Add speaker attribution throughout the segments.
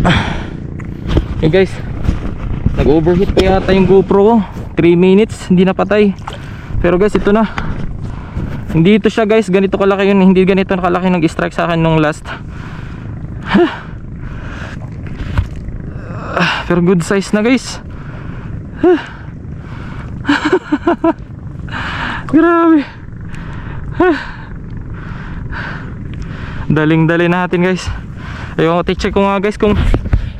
Speaker 1: Hey guys, nag-overheat pa yata yung GoPro ko. 3 minutes, hindi napatay. Pero guys, ito na. Hindi ito siya guys, ganito kalaki yun. Hindi ganito kalaki nag-strike sa akin nung last. Pero good size na guys. Grabe. Daling-dali natin guys. Ayun, check ko nga guys kung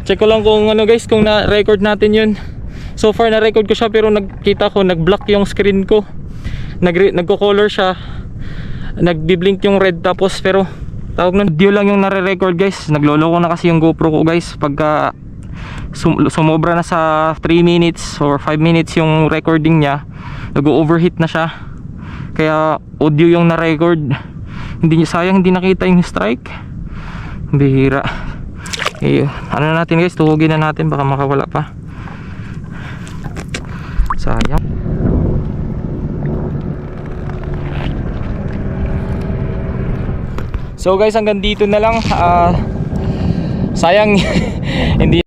Speaker 1: check ko lang kung ano guys, kung na-record natin yun. So far na-record ko siya pero nagkita ko nag-block yung screen ko. Nagko-color siya. Nagbi-blink yung red tapos pero tawag nun, video lang yung nare-record guys. Nagloloko na kasi yung GoPro ko guys pagka sumobra na sa 3 minutes or 5 minutes yung recording niya. Nag-overheat na siya. Kaya audio yung na-record. Hindi sayang hindi nakita yung strike. Bihira. Ano natin guys, tuhugin na natin baka makawala pa. Sayang. So guys, hanggang dito na lang. Sayang hindi.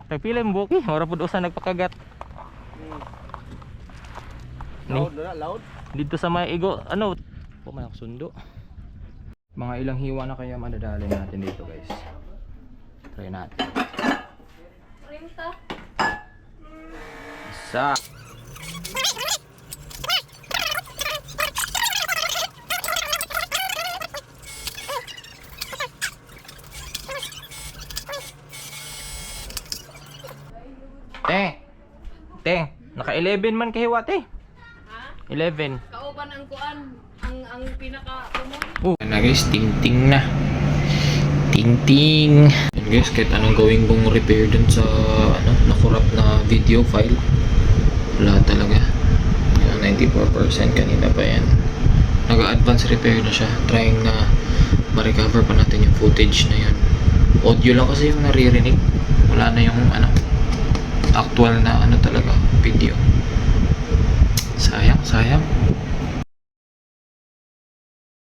Speaker 1: Nagpila yung buki, ora po usa nagpakagat.
Speaker 2: Loud na, loud.
Speaker 1: Dito sa may igo, ano, po may sundo. Mga ilang hiwa na kaya madadali natin dito guys. Try natin. Isa. Te, naka 11 man kahiwa te. Ha? 11.
Speaker 3: Kauban ang kuan, ang pinaka
Speaker 1: Na guys, ting-ting na. Ting-ting. And guys, kahit anong gawin kong repair dun sa nakurap na video file, wala talaga. Yung 94% kanina pa yan. Nag-advance repair na siya. Trying na ma-recover pa natin yung footage na yun. Audio lang kasi yung naririnig. Wala na yung actual na talaga video. Sayang.